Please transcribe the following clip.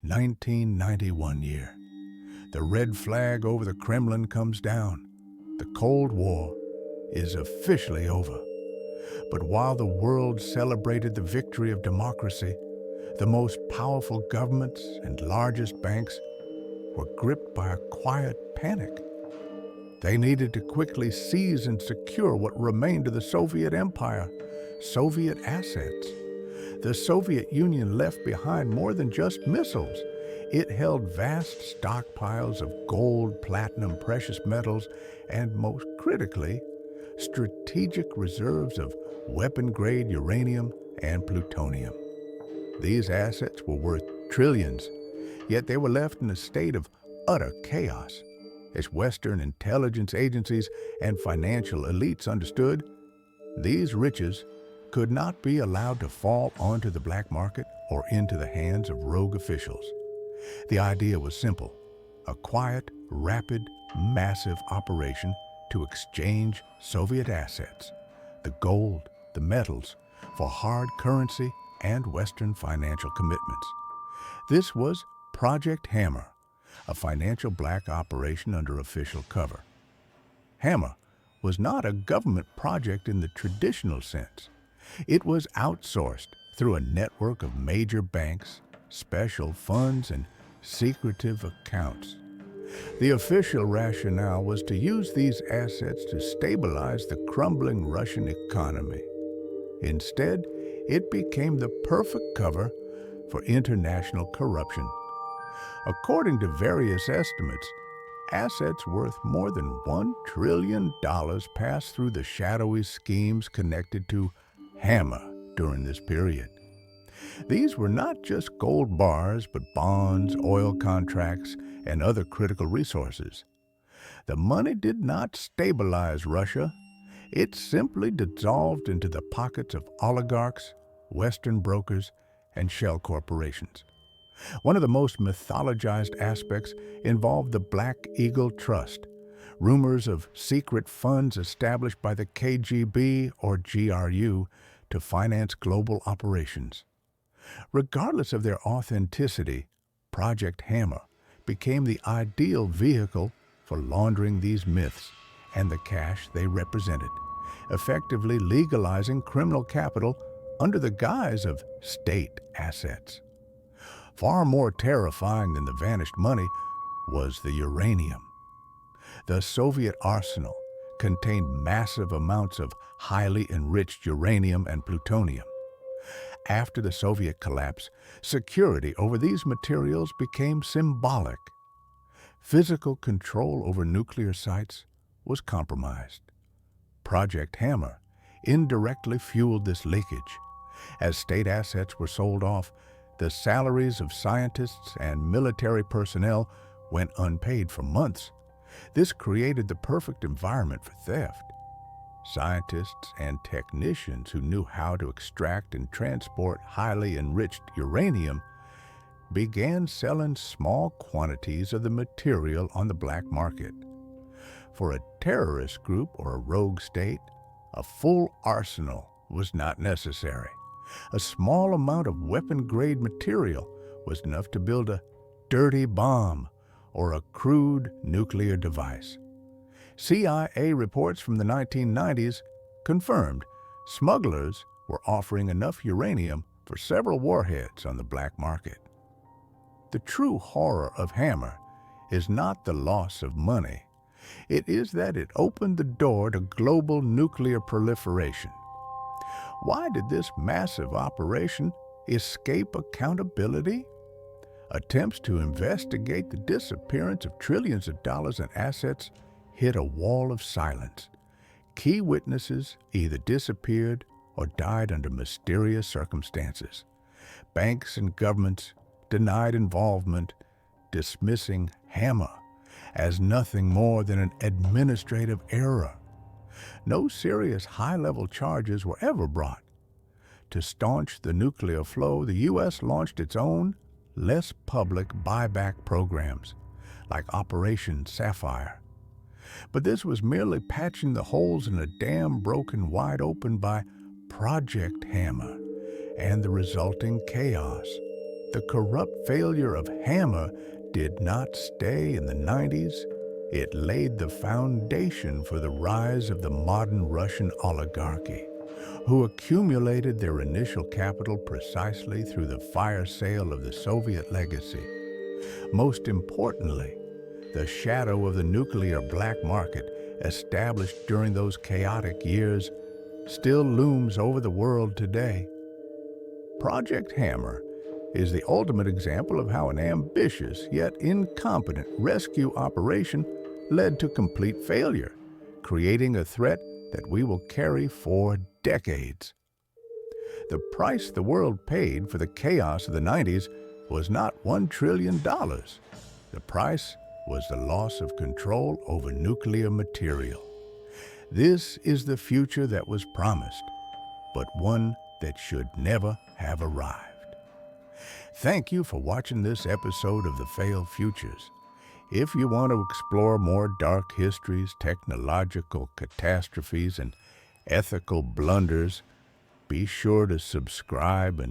1991 year. The red flag over the Kremlin comes down. The Cold War is officially over. But while the world celebrated the victory of democracy, the most powerful governments and largest banks were gripped by a quiet panic. They needed to quickly seize and secure what remained of the Soviet Empire, Soviet assets. The Soviet Union left behind more than just missiles. It held vast stockpiles of gold, platinum, precious metals, and most critically, strategic reserves of weapon-grade uranium and plutonium. These assets were worth trillions, yet they were left in a state of utter chaos. As Western intelligence agencies and financial elites understood, these riches could not be allowed to fall onto the black market or into the hands of rogue officials. The idea was simple: a quiet, rapid, massive operation to exchange Soviet assets, the gold, the metals, for hard currency and Western financial commitments. This was Project Hammer, a financial black operation under official cover. Hammer was not a government project in the traditional sense. It was outsourced through a network of major banks, special funds, and secretive accounts. The official rationale was to use these assets to stabilize the crumbling Russian economy. Instead, it became the perfect cover for international corruption. According to various estimates, assets worth more than $1 trillion passed through the shadowy schemes connected to Hammer during this period. These were not just gold bars, but bonds, oil contracts, and other critical resources. The money did not stabilize Russia. It simply dissolved into the pockets of oligarchs, Western brokers, and shell corporations. One of the most mythologized aspects involved the Black Eagle Trust, rumors of secret funds established by the KGB or GRU to finance global operations. Regardless of their authenticity, Project Hammer became the ideal vehicle for laundering these myths and the cash they represented, effectively legalizing criminal capital under the guise of state assets. Far more terrifying than the vanished money was the uranium. The Soviet arsenal contained massive amounts of highly enriched uranium and plutonium. After the Soviet collapse, security over these materials became symbolic. Physical control over nuclear sites was compromised. Project Hammer indirectly fueled this leakage. As state assets were sold off, the salaries of scientists and military personnel went unpaid for months. This created the perfect environment for theft. Scientists and technicians who knew how to extract and transport highly enriched uranium began selling small quantities of the material on the black market. For a terrorist group or a rogue state, a full arsenal was not necessary. A small amount of weapon-grade material was enough to build a dirty bomb or a crude nuclear device. CIA reports from the 1990s confirmed smugglers were offering enough uranium for several warheads on the black market. The true horror of Hammer is not the loss of money. It is that it opened the door to global nuclear proliferation. Why did this massive operation escape accountability? Attempts to investigate the disappearance of trillions of dollars in assets hit a wall of silence. Key witnesses either disappeared or died under mysterious circumstances. Banks and governments denied involvement, dismissing Hammer as nothing more than an administrative error. No serious high-level charges were ever brought. To staunch the nuclear flow, the U.S. launched its own, less public buyback programs, like Operation Sapphire. But this was merely patching the holes in a dam broken wide open by Project Hammer and the resulting chaos. The corrupt failure of Hammer did not stay in the 90s. It laid the foundation for the rise of the modern Russian oligarchy, who accumulated their initial capital precisely through the fire sale of the Soviet legacy. Most importantly, the shadow of the nuclear black market established during those chaotic years still looms over the world today. Project Hammer is the ultimate example of how an ambitious yet incompetent rescue operation led to complete failure, creating a threat that we will carry for decades. The price the world paid for the chaos of the 90s was not $1 trillion. The price was the loss of control over nuclear material. This is the future that was promised, but one that should never have arrived. Thank you for watching this episode of The Failed Futures. If you want to explore more dark histories, technological catastrophes, and ethical blunders, be sure to subscribe and